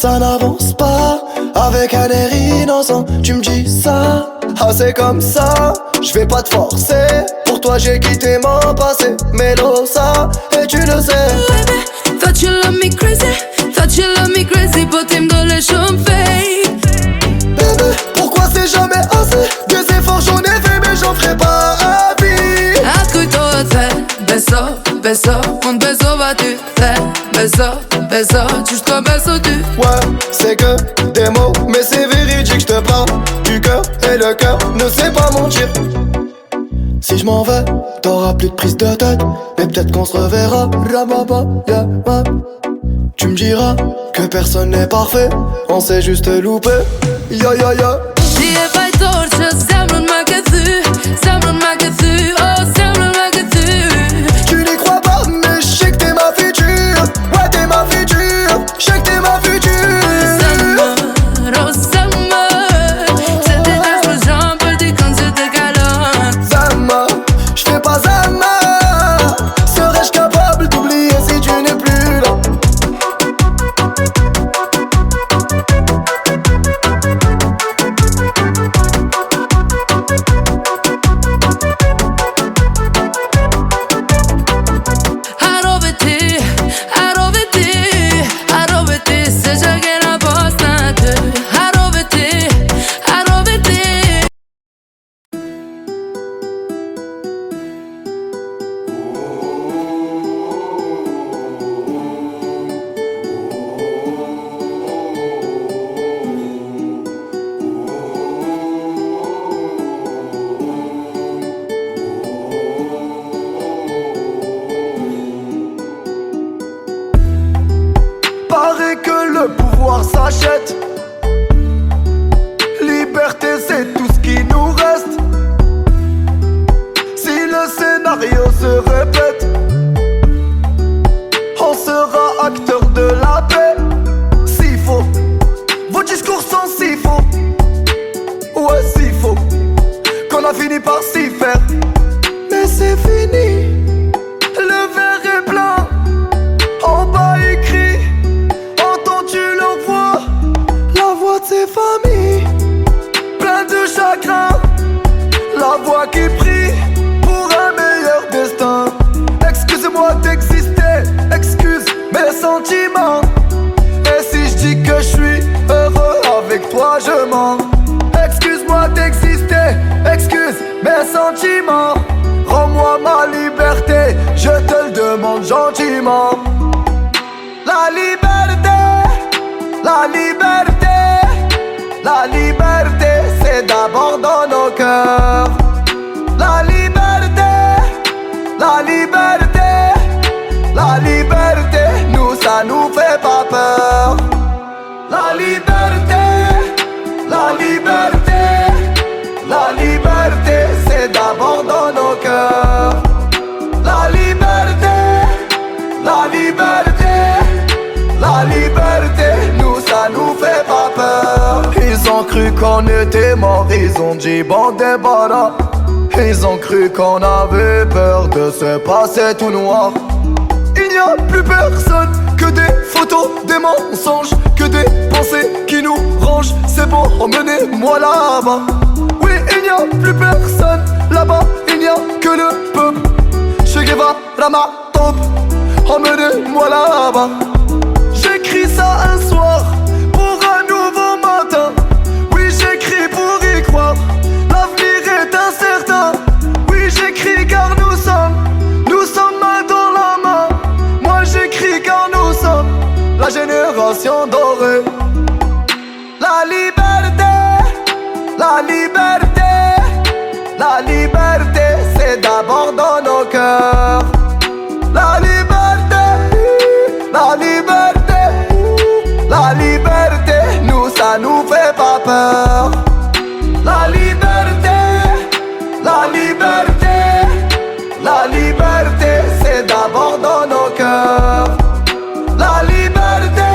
Ça n'avance pas, avec un air innocent, tu me dis ça. Ah c'est comme ça, je vais pas te forcer. Pour toi j'ai quitté mon passé, Melosa, et tu le sais. Baby, thought you love me crazy, thought you love me crazy, but him don't let you fade. Bébé, pourquoi c'est jamais assez? Des efforts j'en ai fait mais j'en ferai pas à vie. Ascolto te, beso, beso, un beso va tu te, beso, beso, jusqu'au beso tu. Ouais, c'est que des mots, mais c'est véridique, je te parle du cœur et le cœur ne sait pas mentir. Si je m'en vais, t'auras plus de prise de tête, mais peut-être qu'on se reverra. Yeah, ouais. Tu me diras que personne n'est parfait, on s'est juste loupé. Ya ya ya. Diye bay torça, zemrun magathu, oh zemrun magathu. Tu n'y crois pas, mais je sais que t'es ma future. Ouais, t'es ma future, je sais que t'es ma future. Summer, oh summer, je déteste les gens petits quand je te galante. Zama, je fais pas Zama. Serais-je capable d'oublier si tu n'es plus là? Paraît que le pouvoir s'achète. Liberté c'est tout ce qui nous reste. Si le scénario se répète, on sera acteur de la paix. S'il faut, vos discours sont si faux. Ouais si faux, qu'on a fini par s'y faire. Mais c'est fini, le verre est plein. En bas écrit, entends-tu leur voix? La voix de ses familles, plein de chagrin. La voix qui prie pour un meilleur destin. Excuse-moi d'exister, excuse mes sentiments. Et si je dis que je suis heureux avec toi, je mens. Excuse-moi d'exister, excuse mes sentiments. Rends-moi ma liberté, je te le demande gentiment. La liberté, la liberté, la liberté, c'est d'abord dans nos cœurs. La liberté, la liberté, la liberté, nous ça nous fait pas peur. La liberté, la liberté, la liberté, c'est d'abord dans nos cœurs. La liberté, la liberté, la liberté, nous ça nous fait pas peur. Ils ont cru qu'on était morts, ils ont dit bon débarras. Ils ont cru qu'on avait peur de se passer tout noir. Il n'y a plus personne que des photos, des mensonges, que des pensées qui nous rangent. C'est bon, emmenez-moi là-bas. Oui, il n'y a plus personne là-bas, il n'y a que le peuple. Che Guevara ma tombe, emmenez-moi là-bas. J'écris ça un soir pour un nouveau matin. Oui, j'écris pour y croire, l'avenir est incertain. Oui, j'écris car nous sommes main dans la main. Moi j'écris car nous sommes la génération dorée. La liberté, la liberté, la liberté, c'est d'abord dans nos cœurs. La liberté, la liberté, la liberté, nous ça nous fait pas peur. La liberté, la liberté, la liberté, c'est d'abord dans nos cœurs. La liberté,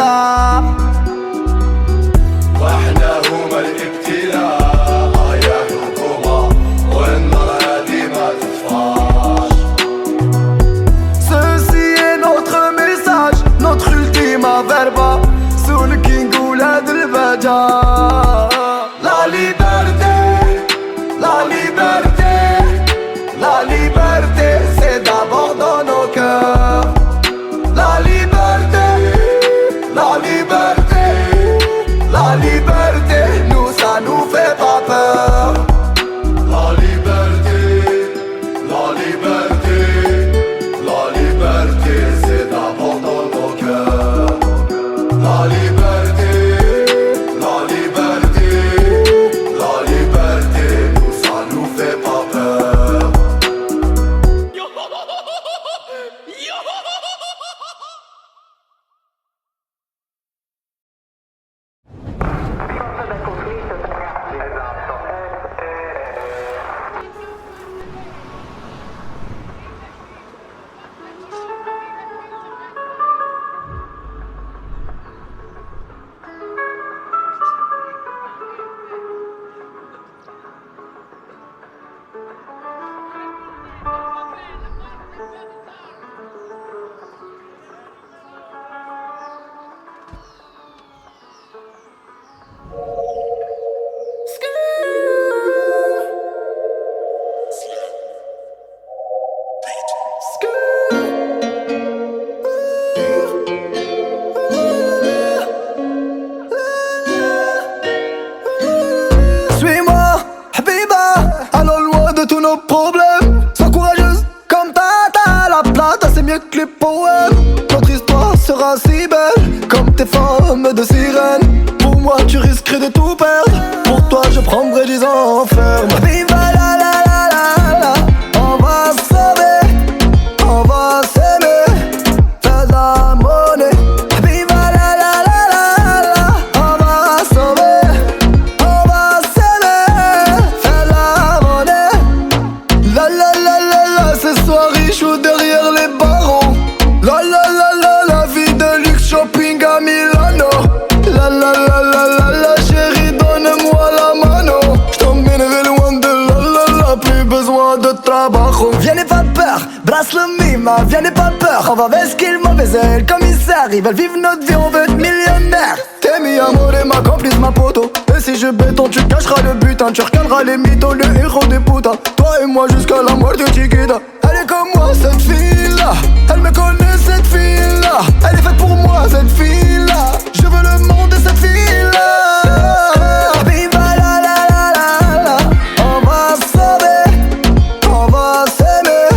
ترتاح واحنا هما الابتلاء يا حكومة والنار هادي ما تطفاش. Ceci est notre message, notre ultima verba sous le king ou la delvaja. La liberté, la liberté, la liberté, c'est d'abord dans nos cœurs. La liberté, la liberté, la liberté, nous ça nous fait pas peur. La liberté, la liberté, la liberté, c'est d'abord dans nos cœurs. La liberté, la liberté, la liberté, nous ça nous fait pas peur. Suis-moi, Habiba, allons loin de tous nos problèmes. Sois courageuse comme Tata, la plata c'est mieux que les poèmes. Notre histoire sera si belle comme tes formes de sirène. Pour moi tu risquerais de tout perdre, pour toi je prendrai 10 ans ferme. Habiba la la la la la, on va se sauver, on va s'aimer, faire de la monnaie. Habiba la la la la la, on va se sauver, on va s'aimer, faire de la monnaie. La la la la la, ce soir riche ou derrière les barreaux. La la la la, la vie de luxe, shopping à Milano. La la la la la la, chérie donne-moi la mano. J't'emmènerai loin de la la la, plus besoin de trabajo. Viens n'aie pas peur, brasse le mima, viens n'aie pas peur. On va vesquer le mauvais le commissaire. Ils veulent vivre notre vie, on veut être millionnaire. T'es mi amour et ma complice, ma poto. Et si je béton, tu cacheras le butin. Tu recaleras les mythos, le héros des putains. Toi et moi jusqu'à la mort de Chiquita. Elle est comme moi, cette fille-là. Elle me connaît, cette fille-là. Elle est faite pour moi, cette fille-là. Je veux le monde de cette fille-là. Viva la la la la la. On va se sauver, on va s'aimer,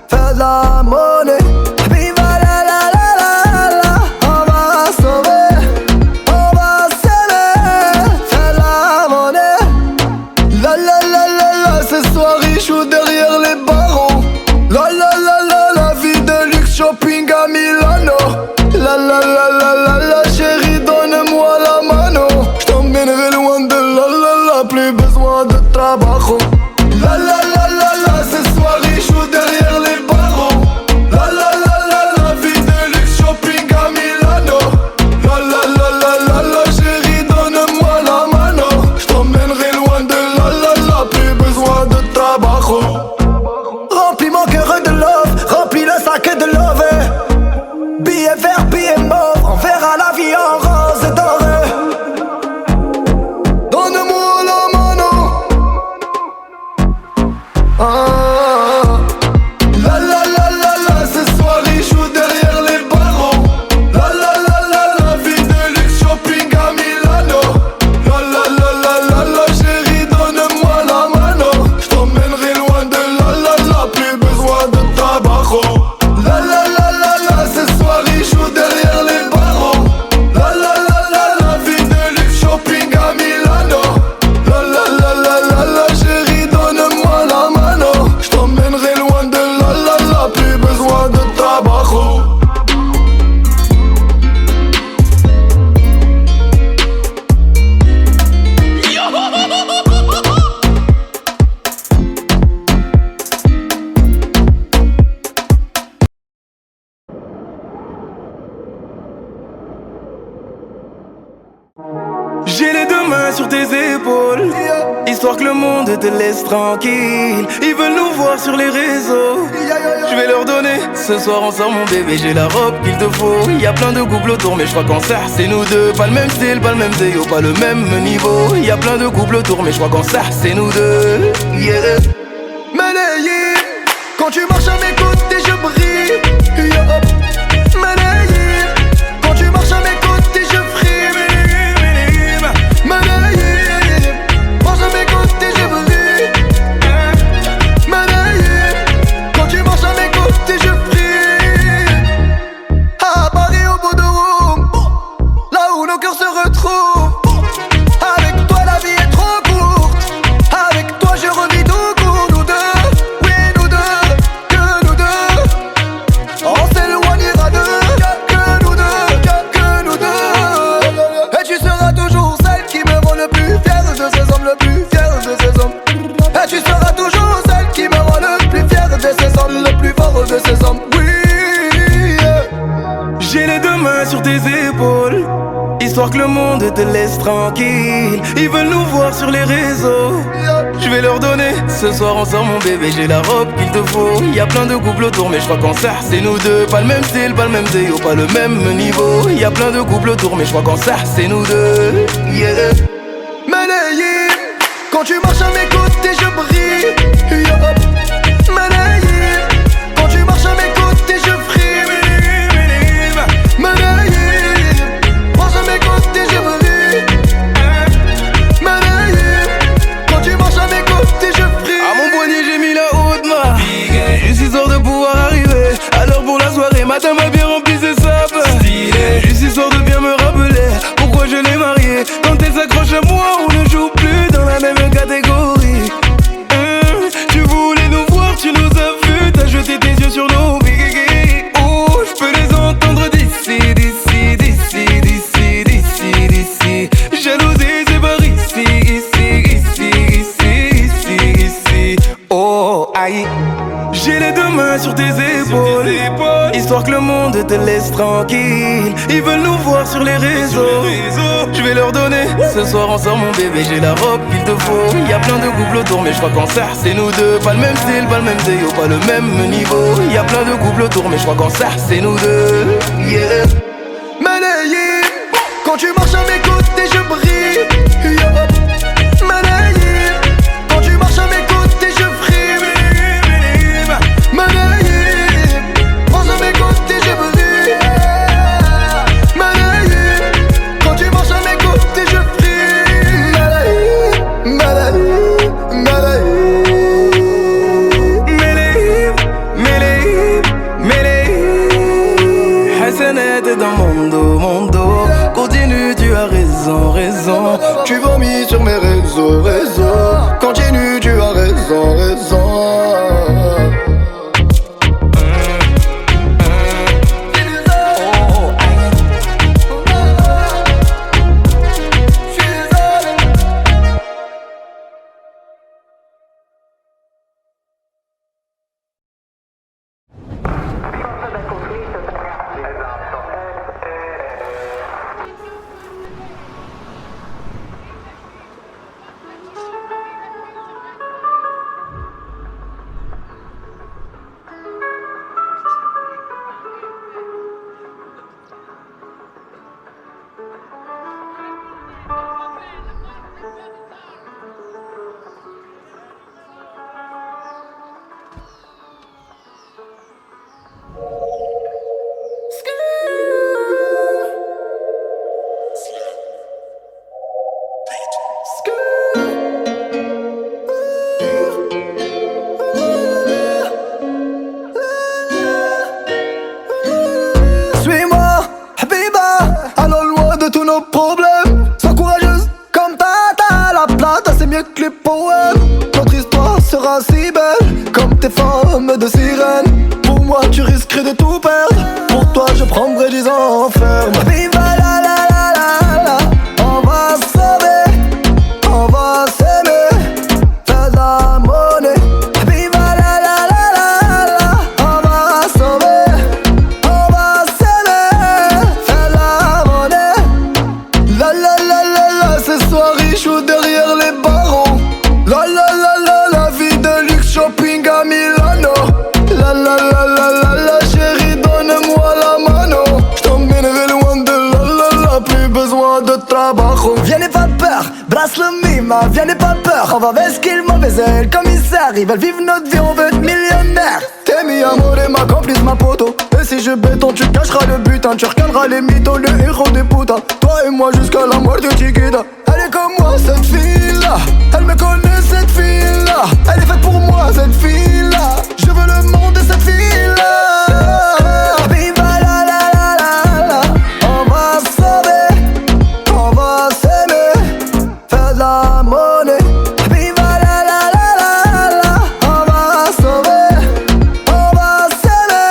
faire de la monnaie. Viva la la la la la. On va se sauver, on va s'aimer, faire de la monnaie. La la la la la, ce soir riche ou derrière les barreaux. La la la la, la vie de luxe, shopping à Milano. La la la la la la. J'ai les deux mains sur tes épaules, histoire que le monde te laisse tranquille. Ils veulent nous voir sur les réseaux, je vais leur donner. Ce soir on sort mon bébé, j'ai la robe qu'il te faut. Y a plein de couples autour mais je crois qu'en ça c'est nous deux. Pas le même style, pas le même déo, pas le même niveau. Y a plein de couples autour mais je crois qu'en ça c'est nous deux. Yeah. Malayé, quand tu marches à mes côtés je brille. Malayé, quand tu marches à mes côtés je frime. Malayé, marche à mes côtés je brille. Malayé, quand tu marches à mes côtés je brille. À Paris au bout de Rome, là où nos cœurs se retrouvent. Avec toi la vie est trop courte, avec toi je revis tout court. Nous deux, oui nous deux, que nous deux. On s'éloignera d'eux, que nous deux, que nous deux. Et tu seras toujours celle qui me rend le plus fier de ces hommes, le plus fier de ces hommes. Et tu seras toujours celle qui me rend le plus fier de ces hommes, le plus fort de ces hommes. Oui, yeah. J'ai les deux mains sur tes épaules, histoire que le monde te laisse tranquille. Ils veulent nous voir sur les réseaux, je vais leur donner. Ce soir on sort mon bébé, j'ai la robe qu'il te faut. Y a plein de couples autour mais je crois qu'en ça c'est nous deux. Pas le même style, pas le même déo, pas le même niveau. Y a plein de couples autour mais je crois qu'en ça c'est nous deux. Yeah. Malayé, quand tu marches à mes côtés je brille. Malayé, quand tu marches à mes côtés je frime. Malayé, marche à mes côtés je brille. Malayé, quand tu marches à mes côtés je frime. À mon poignet j'ai mis la haute main, juste histoire de pouvoir arriver à l'heure pour la soirée. Matin m'a bien rempli ses sapes, juste histoire de bien me rappeler pourquoi je l'ai mariée. Quand elle s'accroche à moi on ne joue plus dans la même catégorie. Tu voulais nous voir, tu nous as vus, t'as jeté tes yeux sur nos vies. Oh, je peux les entendre d'ici, d'ici, d'ici, d'ici, d'ici, d'ici. Jalousie c'est par ici, ici, ici, ici, ici, ici. Oh, aïe. J'ai les deux mains sur tes épaules, histoire que le monde te laisse tranquille. Ils veulent nous voir sur les réseaux, je vais leur donner. Ce soir on sort mon bébé, j'ai la robe qu'il te faut. Y a plein de couples autour mais je crois qu'en ça c'est nous deux. Pas le même style, pas le même déo, pas le même niveau. Y a plein de couples autour mais je crois qu'en ça c'est nous deux. Yeah. Malayé, quand tu marches à mes côtés je brille. Malayé, quand tu marches à mes côtés je frime. Malayé, marche à mes côtés je brille. Malayé, quand tu marches à mes côtés je frime. Malayé, Malayé, Malayé. Méléhim, Méléhim, Méléhim. Hassanet est dans mon dos, mon dos. Continue, tu as raison, raison. Tu vomis sur mes réseaux, réseaux. Continue, tu as raison, raison. De sirène, pour moi tu risquerais de tout perdre. Pour toi je prendrais 10 ans ferme. Viva la la la la la. On va se sauver, on va s'aimer, faire de la monnaie. Viva la la la la la. On va se sauver, on va s'aimer, faire de la monnaie. La la la la la. de trabajo. Viens n'aie pas peur, brasse le mima, viens n'aie pas peur. On va vesquer le mauvais le commissaire. Ils veulent vivre notre vie, on veut être millionnaire. T'es mi amour et ma complice, ma poto. Et si je béton, tu cacheras le butin. Tu recaleras les mythos, le héros des putains. Toi et moi jusqu'à la mort de Chiquita. Elle est comme moi, cette fille-là. Elle me connaît, cette fille-là. Elle est faite pour moi, cette fille-là. Je veux le monde de cette fille-là. Viva la la la la la. On va sauver, on va s'aimer, faire de la monnaie. Viva la la la la la. On va sauver, on va s'aimer,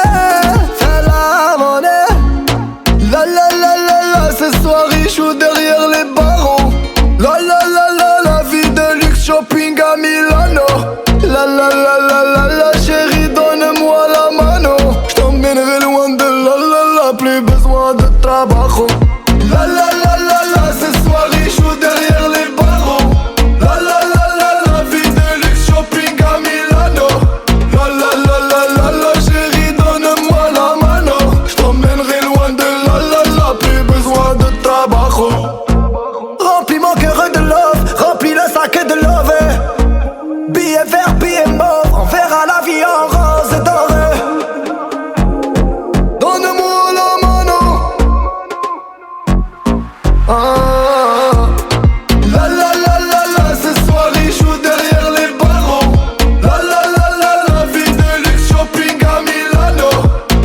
faire de la monnaie. La la la la la. Ce soir il joue derrière les barreaux. La la la la la. Vie de luxe, shopping à Milano. La la la la la la. Chérie, donne-moi la mano. J't'emmènerai loin de la la la. Plus besoin de trabajo. La la la la la. Ce soir il joue derrière les barreaux. La la la la la. Vie de luxe, shopping à Milano. La la la la la la. Chérie, donne-moi la mano. J't'emmènerai loin de la la la. Plus besoin de trabajo. Remplis mon cœur de love, remplis le sac de love. Billet vert, billet mauve, on verra la vie en rose et doré. Donne-moi la mano. Ah. La la la la la. Ce soir il joue derrière les barreaux. La la la la la. Vie de luxe, shopping à Milano.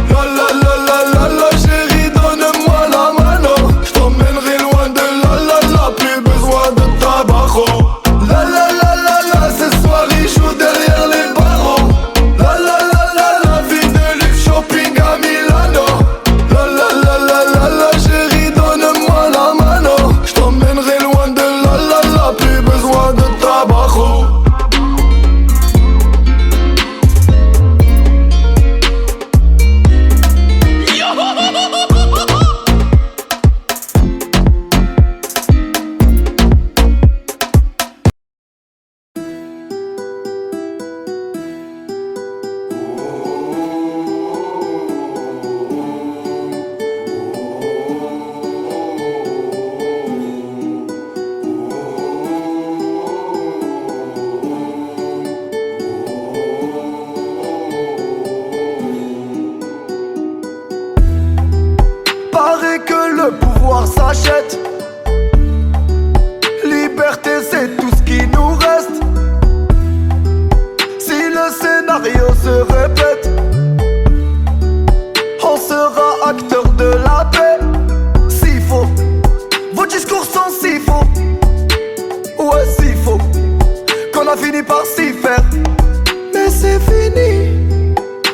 La la la la la la. Chérie, donne-moi la mano. J't'emmènerai loin de la la la. Plus besoin de trabajo. La la la la la. Ce soir il joue derrière les barreaux. La la la la la. Vie de luxe, shopping à Milano. La la la la la la. Chérie, donne-moi la mano. J't'emmènerai loin de la la la. Plus besoin de trabajo. Paraît que le pouvoir s'achète. Liberté, c'est tout ce qui nous reste. Si le scénario se répète, on sera acteur de la paix. S'il faut, vos discours sont si faux. Ouais, si faux, qu'on a fini par s'y faire. Mais c'est fini,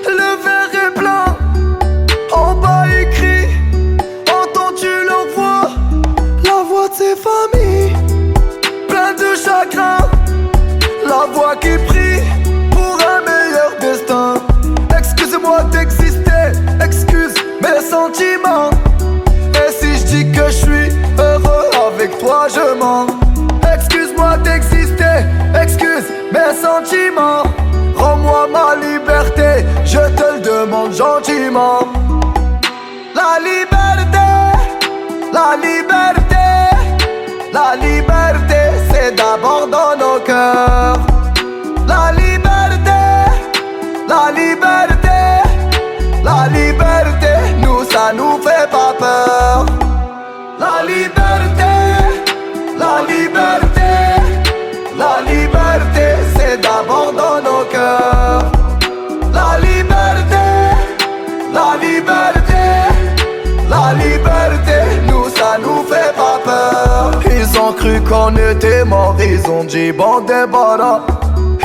le verre est plein. En bas écrit, entends-tu leur voix? La voix de ses familles, plein de chagrin. La voix qui prie pour un meilleur destin. Excuse-moi d'exister, excuse mes sentiments. Et si je dis que je suis heureux avec toi, je mens. Excuse-moi d'exister, excuse mes sentiments. Rends-moi ma liberté, je te le demande gentiment. La liberté, la liberté, la liberté, c'est d'abord dans nos cœurs. La liberté, la liberté, la liberté, nous ça nous fait pas peur. La liberté, la liberté, la liberté, c'est d'abord dans nos cœurs. La liberté, la liberté, la liberté, nous ça nous fait pas peur. Ils ont cru qu'on était morts, ils ont dit bon débarras.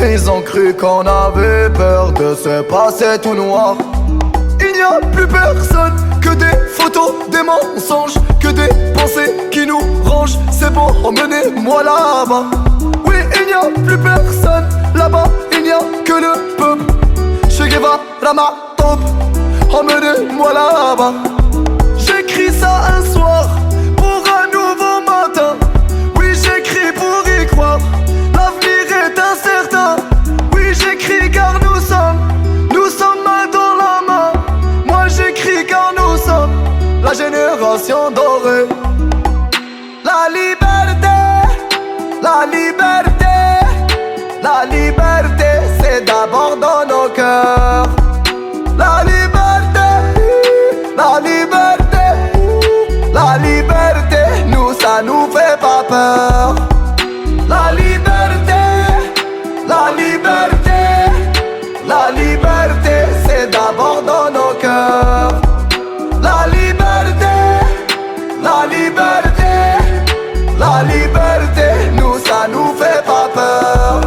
Ils ont cru qu'on avait peur de se passer tout noir. Il n'y a plus personne que des photos, des mensonges, que des pensées qui nous rangent. C'est bon, emmenez-moi là-bas. Oui, il n'y a plus personne là-bas, il n'y a que le peuple. Che Guevara ma taupe, emmenez-moi là-bas. J'écris ça un soir pour un nouveau matin. Oui, j'écris pour y croire, l'avenir est incertain. Oui, j'écris car nous sommes main dans la main. Moi j'écris car nous sommes la génération dorée. La La liberté, la liberté, la liberté, c'est d'abord dans nos cœurs. La liberté, la liberté, la liberté, nous ça nous fait pas peur. La liberté, la liberté, la liberté, c'est d'abord dans nos cœurs. La liberté, la liberté, la liberté, nous ça nous fait pas peur.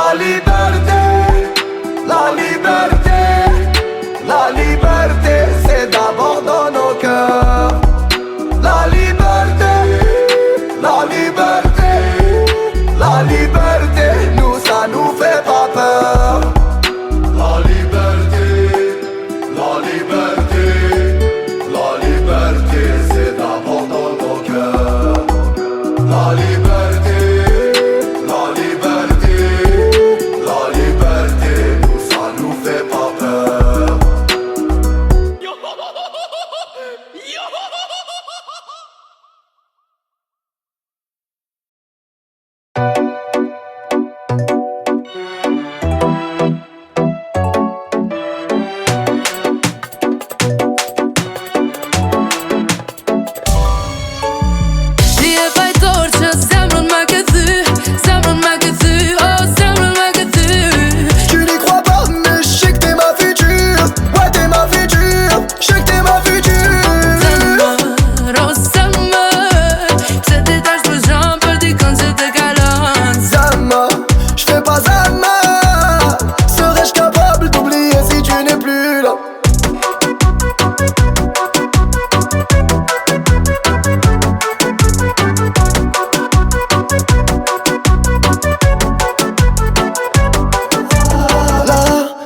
La liberté, la liberté, la liberté, c'est d'abord dans nos cœurs. La liberté, la liberté, la liberté, nous ça nous fait pas peur. La liberté, la liberté, la liberté, c'est d'abord dans nos cœurs. La liberté, la liberté, la liberté, nous ça nous fait pas peur.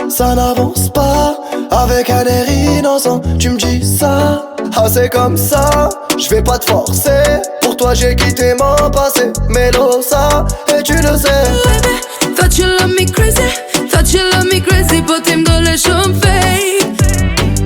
Ça n'avance pas avec un air innocent. Tu me dis ça, ah c'est comme ça. Je vais pas te forcer, pour toi j'ai quitté mon passé. Melosa, et tu le sais. Baby, thought you love me crazy, thought you love me crazy, but him don't let you fade.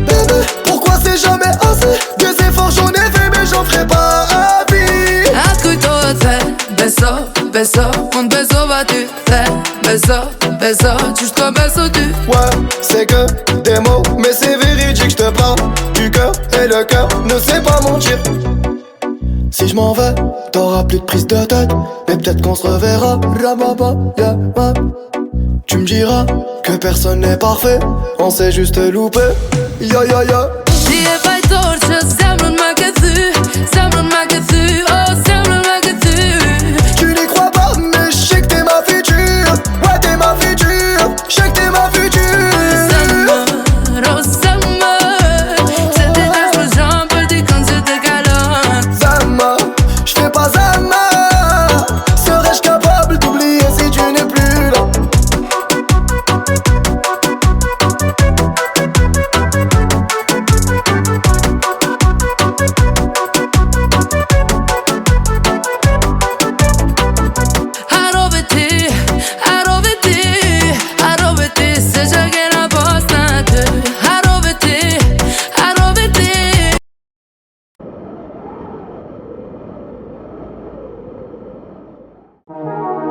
Bébé, pourquoi c'est jamais assez? Des efforts j'en ai fait mais j'en ferai pas à vie. Ascolto te, beso, beso, un beso battu, te, beso, beso, jusqu'au beso du. Ouais, c'est que des mots, mais c'est véridique, je te parle du cœur et le cœur ne sait pas mentir. Si je m'en vais, t'auras plus de prise de tête, mais peut-être qu'on se reverra. Yeah, ouais. Tu me diras que personne n'est parfait, on s'est juste loupé. Ya ya ya. Diye bay torça, sabrınma kötü, sabrınma kötü, oh sabrınma kötü. Tu n'y crois pas, mais je sais que t'es ma future. Ouais, t'es ma future, je sais que t'es ma future. Summer, oh summer, c'est des taches rouges en petit quand je te galonne. Zama, je fais pas Zama. Serais-je capable d'oublier si tu n'es plus là?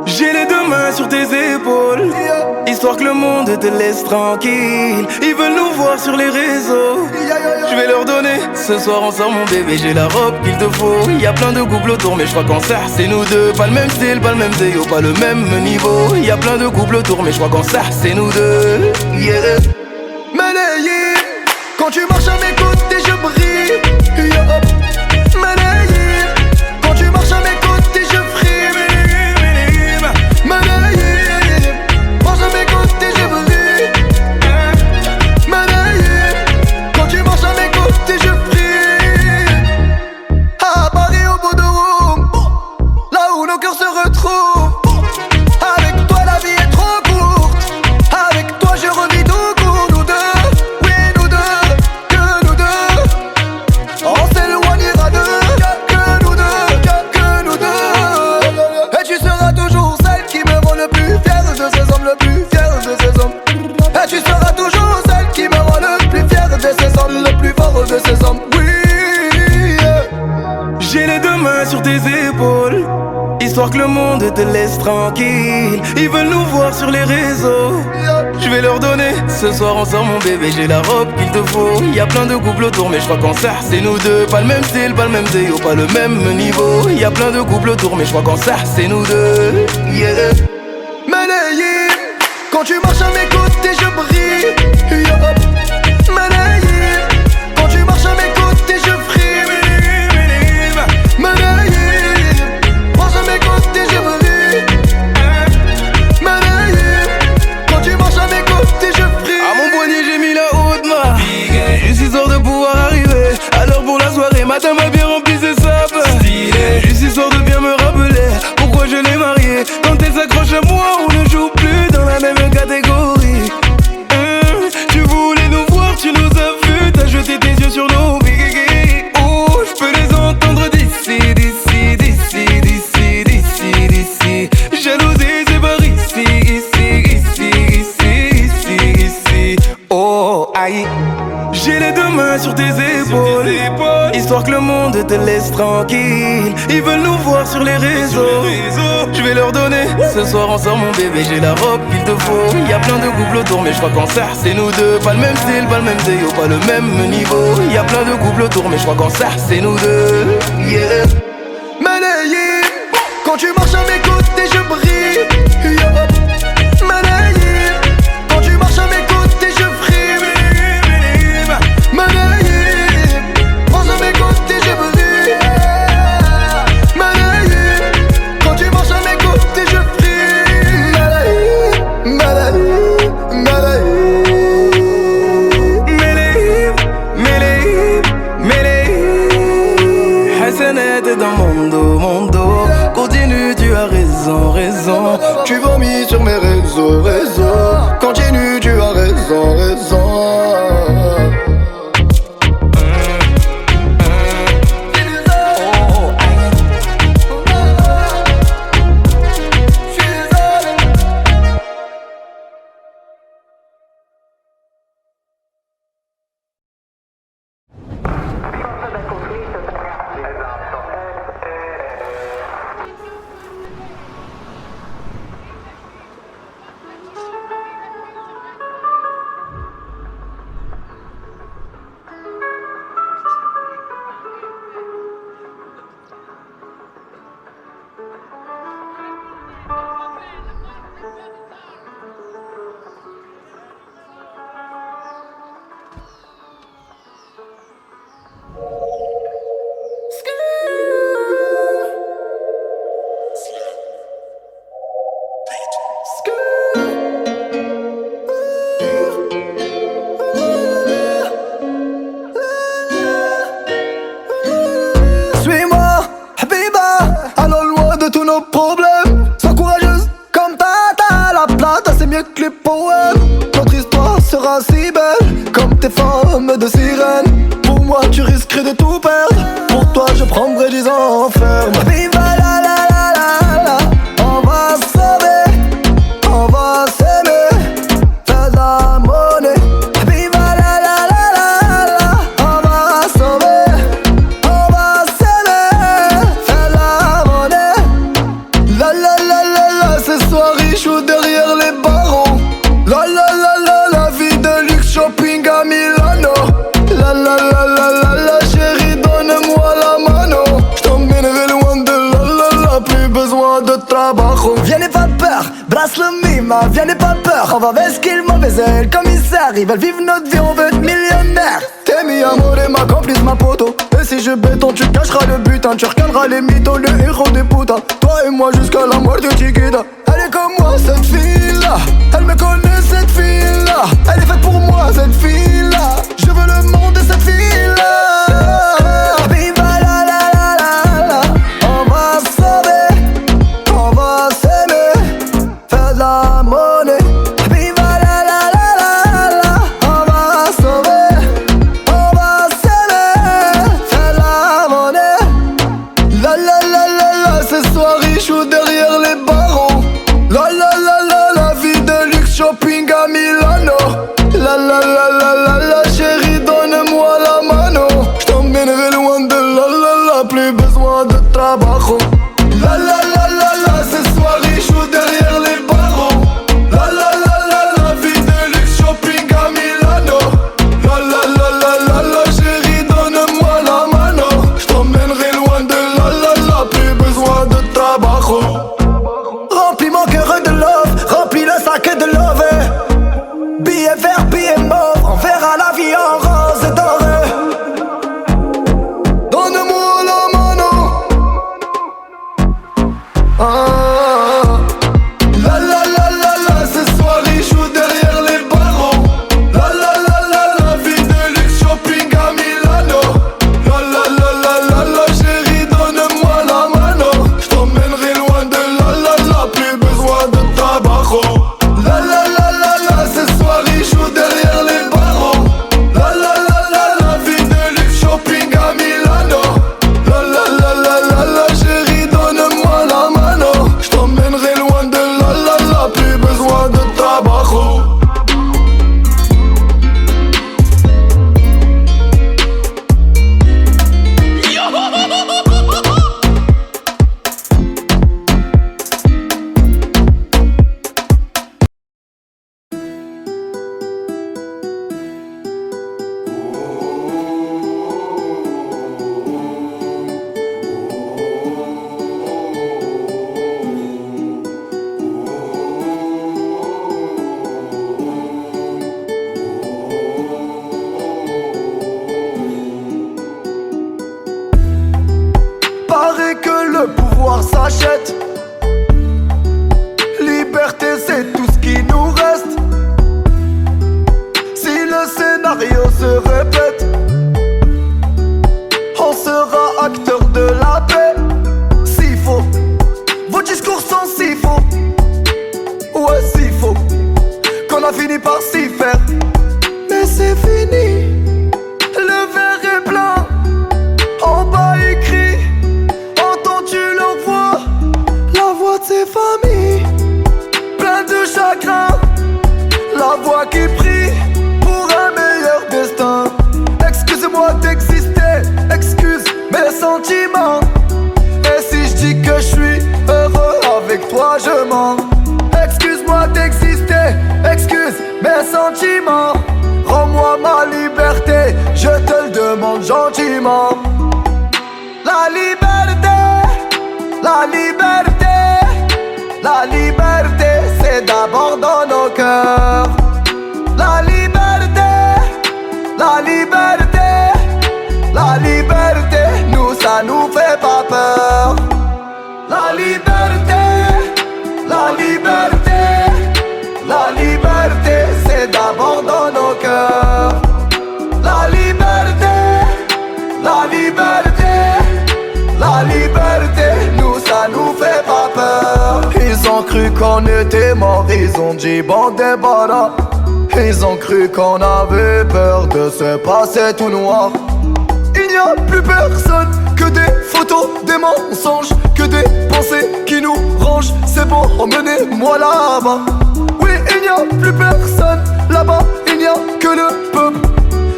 J'ai les deux mains sur tes épaules, histoire que le monde te laisse tranquille. Ils veulent nous voir sur les réseaux, je vais leur donner. Ce soir on sort mon bébé, j'ai la robe qu'il te faut. Y a plein de couples autour mais je crois qu'en ça c'est nous deux. Pas le même style, pas le même déo, pas le même niveau. Y a plein de couples autour mais je crois qu'en ça c'est nous deux. Yeah. tu seras toujours celle qui me rend le plus fier de ces hommes, le plus fort de ces hommes. Oui, j'ai les deux mains sur tes épaules, histoire que le monde te laisse tranquille. Ils veulent nous voir sur les réseaux, je vais leur donner. Ce soir on sort mon bébé, j'ai la robe qu'il te faut. Y'a plein de couples autour mais je crois qu'en ça c'est nous deux. Pas le même style, pas le même déo, pas le même niveau. Y'a plein de couples autour mais je crois qu'en ça c'est nous deux. Yeah. Manayim, quand tu marches à mes côtés je brille. Manayim, quand tu marches à mes côtés je frime. Manayim, marche à mes côtés je brille. Manayim, quand tu marches à mes côtés je frime. À mon poignet j'ai mis la haute main, juste histoire de pouvoir arriver. Alors pour la soirée, matin m'a bien rempli ses sapes. Juste histoire de bien me rappeler pourquoi je l'ai mariée. Quand elle s'accroche à moi, on ne joue plus dans la même catégorie. Tu voulais nous voir, tu nous as vus, t'as jeté tes yeux sur nos vies. Oh, je peux les entendre d'ici, d'ici, d'ici, d'ici, d'ici, d'ici. Jalousie, c'est par ici, ici, ici, ici, ici, ici. Oh, aïe. J'ai les deux mains sur tes épaules, histoire que le monde te laisse tranquille. Ils veulent nous voir sur les réseaux, je vais leur donner. Ce soir on sort mon bébé, j'ai la robe qu'il te faut. Y'a plein de couples autour mais je crois qu'en ça c'est nous deux. Pas le même style, pas le même déo, pas le même niveau. Y'a plein de couples autour mais je crois qu'en ça c'est nous deux. Yeah. Manayim, quand tu marches à mes côtés je brille. Manayim, quand tu marches à mes côtés je frime. Manayim, marche à mes côtés je brille. Manayim, quand tu marches à mes côtés je frime. Manayim, Manayim, Manayim. Manayim, Manayim. Hassanet est dans mon dos, mon dos. Continue, tu as raison, raison. tu vomis sur mes réseaux, réseaux. Continue, tu as raison, raison. Si belle comme tes formes de sirène. Pour moi tu risquerais de tout perdre. Pour toi je prendrais 10 ans ferme. Viva la la la la la. On va se sauver, on va s'aimer, faire de la monnaie. Viva la la la la la. On va se sauver, on va s'aimer, faire de la monnaie. La la la la la. Ce soir riche ou derrière les barreaux. La la la la. Shopping à Milano. La la la la la la. Chérie donne-moi la mano. J't'emmènerai loin de la la la. Plus besoin de trabajo. Viens n'aie pas peur, brasse le mima. Viens n'aie pas peur, on va vesquille mauvais le commissaire. Ils veulent vivre notre vie, on veut être millionnaire. T'es mi amore, ma complice, ma poto. Et si je béton, tu cacheras le butin. Tu recaleras les mythos, le héros des putains. Toi et moi jusqu'à la mort de Chiquita. Elle est comme moi cette fille là. Elle me connaît cette fille là. Elle est faite pour moi cette fille là. Je veux le monde de cette fille là. Viva la la la la la. On va se sauver, on va s'aimer, faire de la monnaie. Viva la la la la la. On va se sauver, on va s'aimer, faire de la monnaie. La la la la la. Ce soir riche ou derrière les barreaux. La la la la la. Vie de luxe, shopping à Milano. vie est mauve, on verra la vie en rose et doré. Donne-moi la mano. La la la la la, ce soir il joue derrière les barreaux. La la la la la, vie de luxe shopping à Milano. La la la la la la, chérie donne-moi la mano. J't'emmènerai loin de la la la, plus besoin de tabac. La la la la la, ce soir il joue derrière les barreaux. La la la la la, vie de luxe shopping à Milano. La la la la la la, chérie donne-moi la mano. J't'emmènerai loin de la la la, plus besoin de tabac. Paraît que le pouvoir s'achète. Liberté c'est tout ce qui nous reste. Si le scénario se répète, on sera acteur de la paix. S'il faut, vos discours sont si faux. Ouais si faux, qu'on a fini par s'y faire. Mais c'est fini, le verre est plein. En bas écrit, entends-tu leur voix? La voix de ses familles, plein de chagrin. La voix qui prie pour un meilleur destin. Excuse-moi d'exister, excuse mes sentiments. Et si je dis que je suis heureux avec toi, je mens. Excuse-moi d'exister, excuse mes sentiments. Rends-moi ma liberté, je te le demande gentiment. La liberté, la liberté, la liberté, c'est d'abord dans nos cœurs. La liberté, la liberté, la liberté, nous ça nous fait pas peur. La liberté, la liberté, la liberté, c'est d'abord dans nos cœurs. La liberté, la liberté, la liberté, nous ça nous fait pas peur. Ils ont cru qu'on était morts, ils ont dit bon débarras. Ils ont cru qu'on avait peur de se passer tout noir. Il n'y a plus personne que des photos, des mensonges, que des pensées qui nous rangent. C'est bon, emmenez-moi là-bas. Oui, il n'y a plus personne là-bas, il n'y a que le peuple.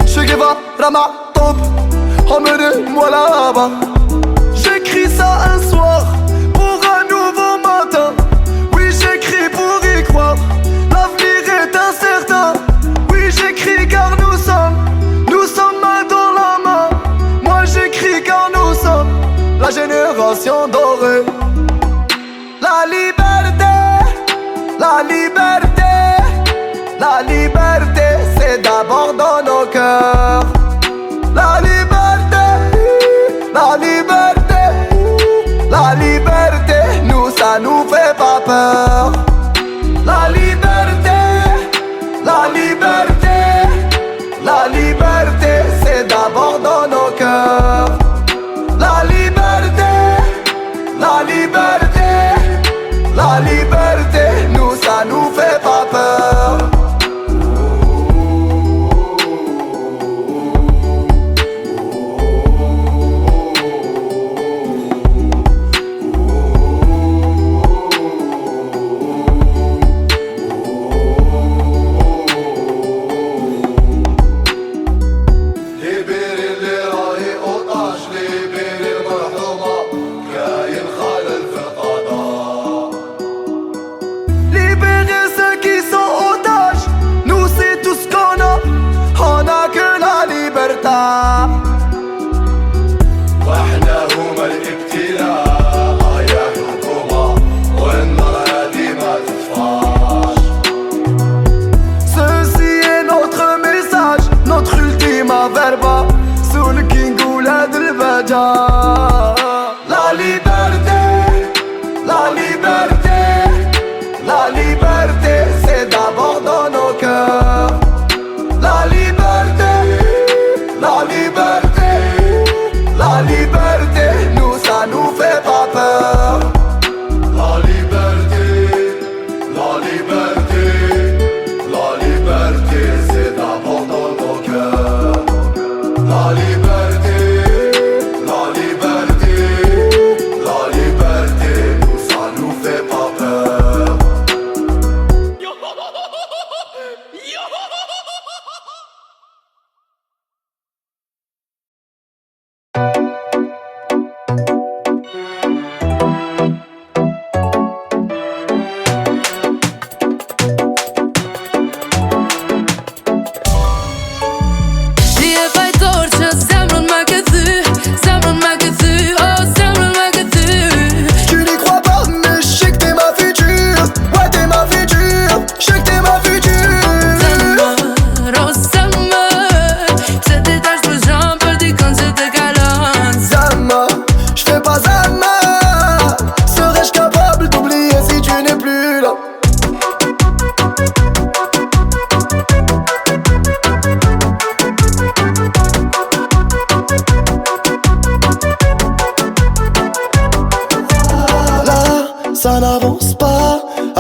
Che Guevara ma taupe, emmenez-moi là-bas. J'écris ça un soir pour un nouveau matin. Oui, j'écris pour y croire, l'avenir est incertain. Oui, j'écris car nous sommes main dans la main. Moi j'écris car nous sommes la génération dorée. La liberté, la liberté, la liberté, c'est d'abord dans nos cœurs. La liberté, la liberté, la liberté, nous ça nous fait pas peur. La liberté, la liberté, la liberté, c'est d'abord dans nos cœurs. La liberté, la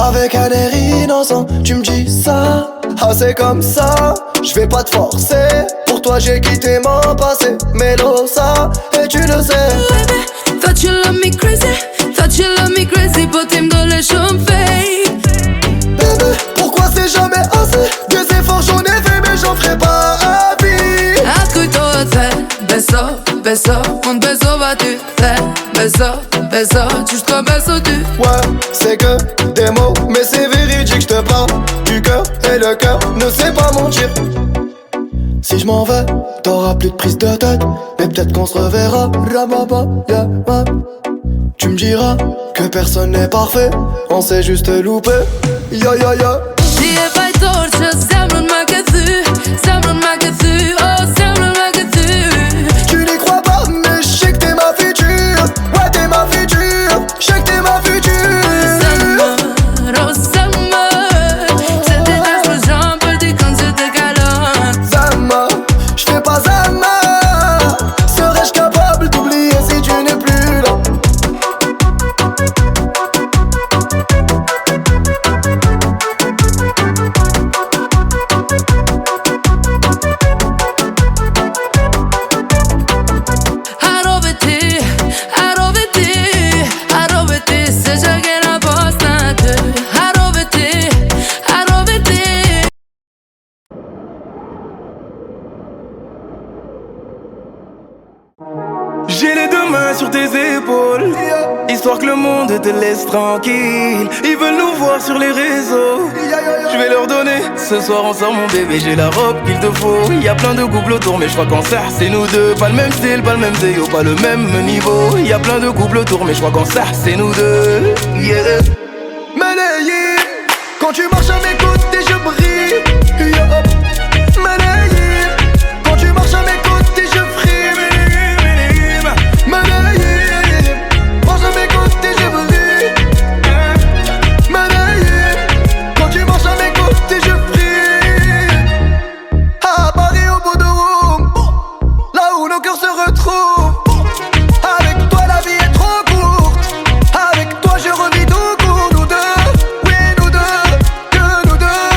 Avec un air innocent, tu me dis ça. Ah c'est comme ça, je vais pas te forcer. Pour toi j'ai quitté mon passé, Melosa, et tu le sais. Baby, thought you love me crazy, thought you love me crazy, but him don't let you fade. Bébé, pourquoi c'est jamais assez? Des efforts j'en ai fait mais j'en ferai pas à vie. Ascolto te, beso, beso, un beso va-tu faire, beso, beso, jusqu'au beso tu. Ouais, c'est que des mots, mais c'est véridique, je te parle du cœur et le cœur ne sait pas mentir. Si je m'en vais, t'auras plus de prise de tête, mais peut-être qu'on se reverra. Yeah, ouais. Tu me diras que personne n'est parfait, on s'est juste loupé. Ya ya ya. Diye bay torça, zemrun magathu, oh zemrun magathu. Tu n'y crois pas, mais je sais que t'es ma future. Ouais, t'es ma future, je sais que t'es ma future. Summer, oh summer, je déteste les gens petits quand je te galante. Zama, je fais pas Zama. Serais-je capable d'oublier si tu n'es plus là? J'ai les deux mains sur tes épaules, histoire que le monde te laisse tranquille. Ils veulent nous voir sur les réseaux, je vais leur donner. Ce soir on sort mon bébé, j'ai la robe qu'il te faut. Y a plein de couples autour mais je crois qu'en ça c'est nous deux. Pas le même style, pas le même déo, pas le même niveau. Y a plein de couples autour mais je crois qu'en ça c'est nous deux. Yeah. Malayé, quand tu marches à mes côtés je brille. Yeah. Malayé, quand tu marches à mes côtés je frime. Malayé, marche à mes côtés je brille. Malayé, quand tu marches à mes côtés je brille. À Paris au bout de Rome, là où nos cœurs se retrouvent. Avec toi la vie est trop courte, avec toi je revis tout court. Nous deux, oui nous deux, que nous deux.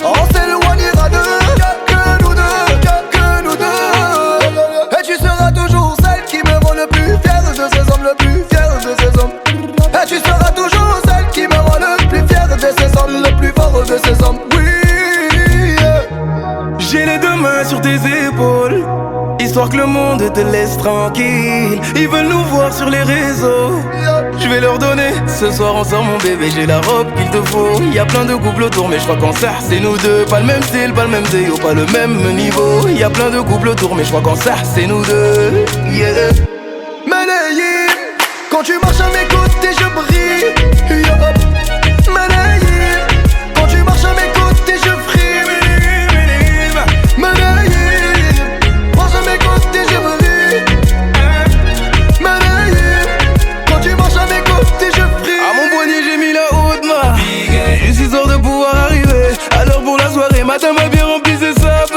On s'éloignera d'eux, que nous deux, que nous deux. Et tu seras toujours celle qui me rend le plus fier de ces hommes, le plus fier de ces hommes. Et tu seras toujours celle qui me rend le plus fier de ces hommes, le plus fort de ces hommes. Oui, yeah. J'ai les deux mains sur tes épaules, histoire que le monde te laisse tranquille. Ils veulent nous voir sur les réseaux, je vais leur donner. Ce soir on sort mon bébé, j'ai la robe qu'il te faut. Y a plein de couples autour mais je crois qu'en ça c'est nous deux. Pas le même style, pas le même déo, pas le même niveau. Y a plein de couples autour mais je crois qu'en ça c'est nous deux. Yeah. Malayé, quand tu marches à mes côtés je brille. Yeah. Malayé, quand tu marches à mes côtés je frime. Malayé, marche à mes côtés je brille. Malayé, quand tu marches à mes côtés je frime. À mon poignet j'ai mis la haute main, juste histoire de pouvoir arriver à l'heure pour la soirée. Matin m'a bien rempli ses sapes,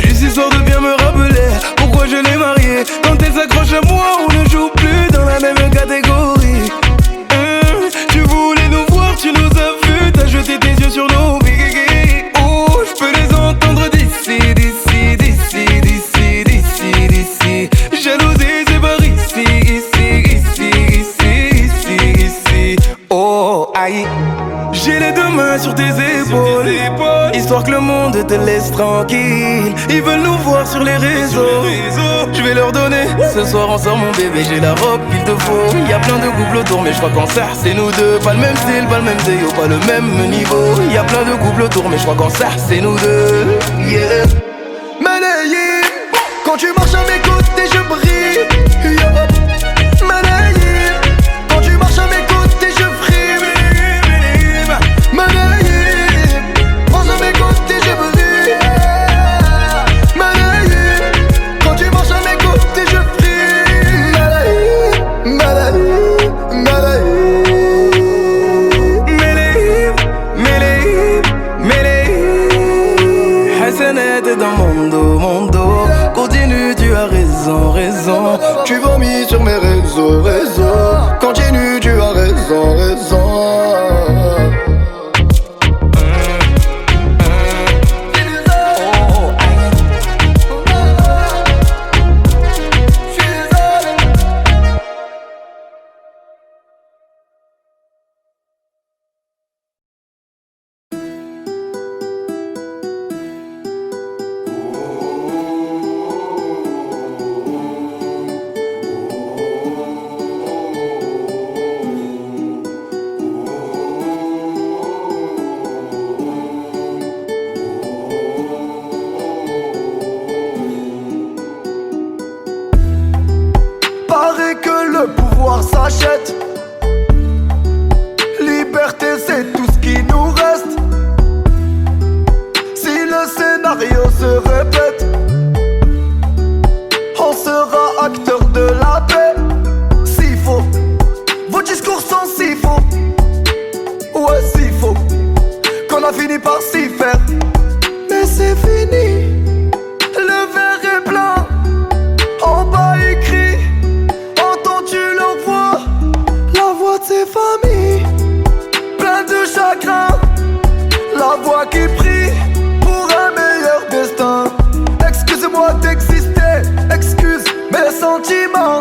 juste histoire de bien me rappeler pourquoi je l'ai mariée. Quand elle s'accroche à moi on ne joue plus dans la même catégorie. Tu voulais nous voir, tu nous as vus, t'as jeté tes yeux sur nos vies. Oh, je peux les entendre d'ici, d'ici, d'ici, d'ici, d'ici, d'ici. Jalousie c'est par ici, ici, ici, ici, ici, ici. Oh, aïe. J'ai les deux mains sur tes épaules, histoire que le monde te laisse tranquille. Ils veulent nous voir sur les réseaux, je vais leur donner. Ce soir on sort mon bébé, j'ai la robe qu'il te faut. Y a plein de couples autour mais je crois qu'en ça c'est nous deux. Pas le même style, pas le même déo, pas le même niveau. Y a plein de couples autour mais je crois qu'en ça c'est nous deux. Yeah. Malayé, quand tu marches à mes côtés je brille. Yeah. Malayé, quand tu marches à mes côtés je frime. Malayé, marche à mes côtés je brille. Malayé, quand tu marches à mes côtés je frime. Malayé, malayé, malayé. Mélé, mélé, Hassanette dans mon dos, mon dos. Continue, tu as raison, raison. Tu vomis sur mes réseaux, réseaux. Continue, tu as raison, raison. Paraît que le pouvoir s'achète. Liberté, c'est tout ce qui nous reste. Si le scénario se répète, on sera acteur de la paix. S'il faut, vos discours sont si faux. Ouais, si faux, qu'on a fini par s'y faire. Mais c'est fini, le verre est plein. En bas écrit, entends-tu leur voix? La voix de ses familles, plein de chagrin. La voix qui prie pour un meilleur destin. Excuse-moi d'exister, excuse mes sentiments.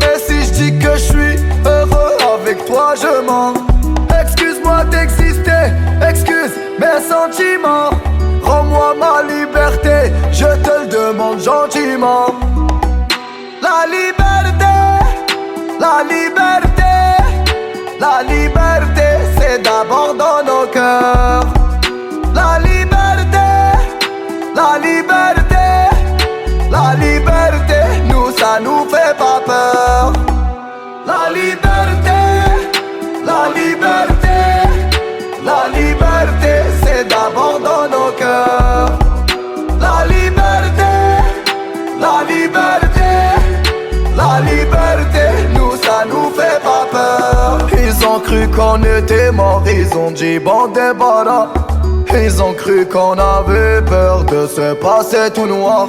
Et si je dis que je suis heureux avec toi, je mens. Excuse-moi d'exister, excuse mes sentiments. Rends-moi ma liberté, je te le demande gentiment. La liberté, la liberté, la liberté, c'est d'abord dans nos cœurs. La liberté, la liberté, la liberté, nous ça nous fait pas peur. La liberté, la liberté, la liberté, c'est d'abord dans nos cœurs. La liberté, la liberté, la liberté, nous ça nous fait pas peur. Ils ont cru qu'on était morts, ils ont dit bon débarras. Ils ont cru qu'on avait peur de se passer tout noir.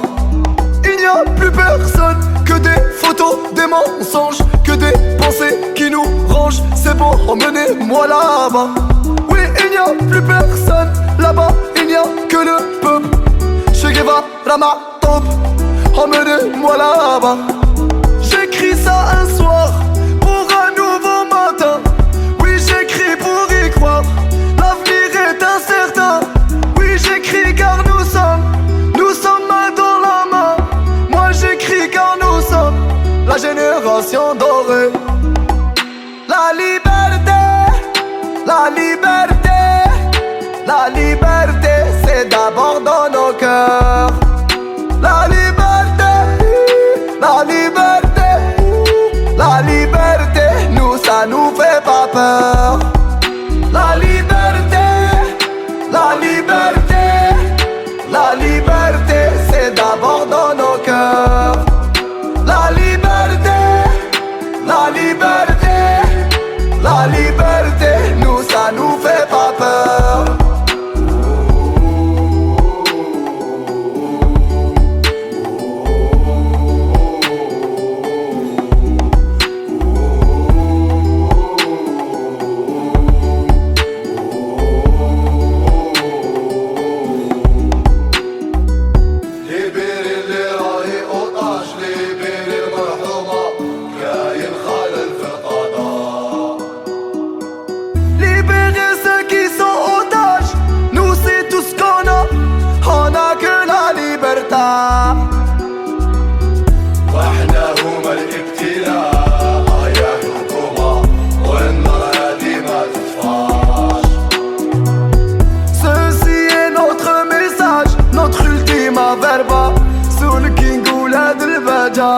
Il n'y a plus personne que des photos, des mensonges, que des pensées qui nous rangent. C'est bon, emmenez-moi là-bas. Oui, il n'y a plus personne là-bas, il n'y a que le peuple. Che Guevara ma taupe, emmenez-moi là-bas. J'écris ça un soir pour un nouveau matin. Oui, j'écris pour y croire, l'avenir est incertain. Oui, j'écris car nous sommes main dans la main. Moi j'écris car nous sommes la génération dorée. La liberté, la liberté, la liberté, c'est d'abord dans nos cœurs. La liberté, la liberté, la liberté, nous ça nous fait pas peur. La liberté, la liberté, la liberté, c'est d'abord dans nos cœurs. La liberté, la liberté, la liberté, nous ça nous fait pas peur. واحنا هما الابتلاء يا حكومة والنار هادي ما تطفاش. Ceci est notre message, notre ultima verba. Sous le king ou la delvaja.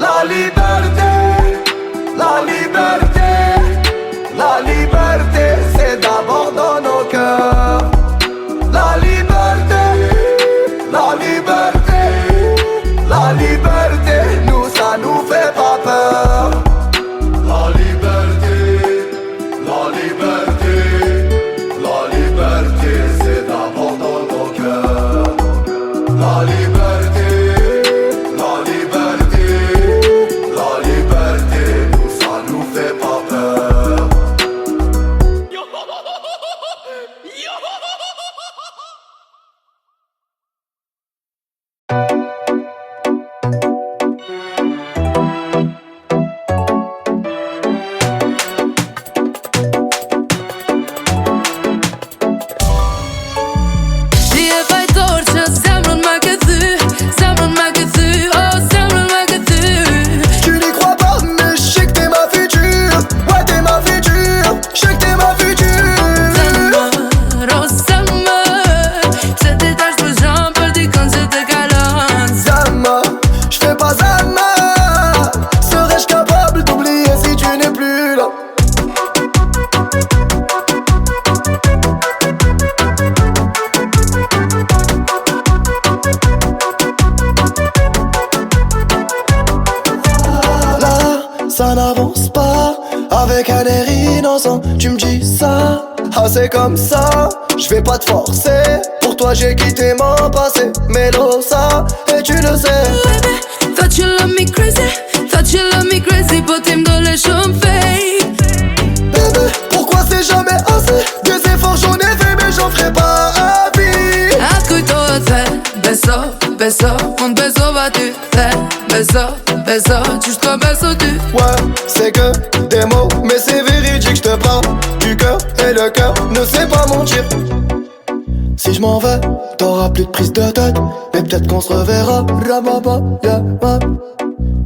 La liberté, la liberté, la liberté, c'est d'abord dans nos cœurs. La liberté, la liberté, la liberté, nous ça nous fait pas peur. La liberté, la liberté, la liberté, c'est d'abord dans nos cœurs. La liberté, la liberté. Avec un air innocent, tu me dis ça. Ah c'est comme ça, je vais pas te forcer. Pour toi j'ai quitté mon passé, Melosa, et tu le sais. Baby, thought you love me crazy, but him don't let you fade. Bébé, pourquoi c'est jamais assez? Des efforts j'en ai fait mais j'en ferai pas à vie. Ascolto te, beso, beso, un beso va tu te, beso, beso, jusqu'au beso tu. Ouais, c'est que des mots, mais c'est véridique, je te parle du cœur et le cœur ne sait pas mentir. Si je m'en vais, t'auras plus de prise de tête, mais peut-être qu'on se reverra. Ramaba, yeah, man.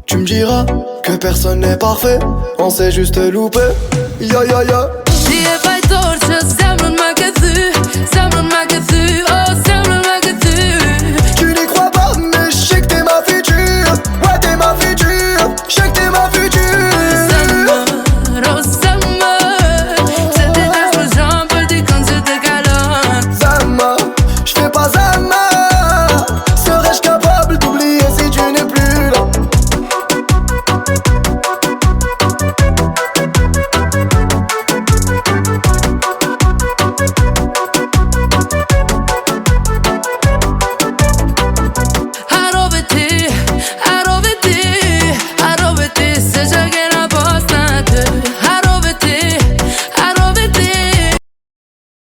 Tu me diras que personne n'est parfait, on s'est juste loupé. Ya ya ya. Die e fai torce, sembra un magazine, sembra un magazine.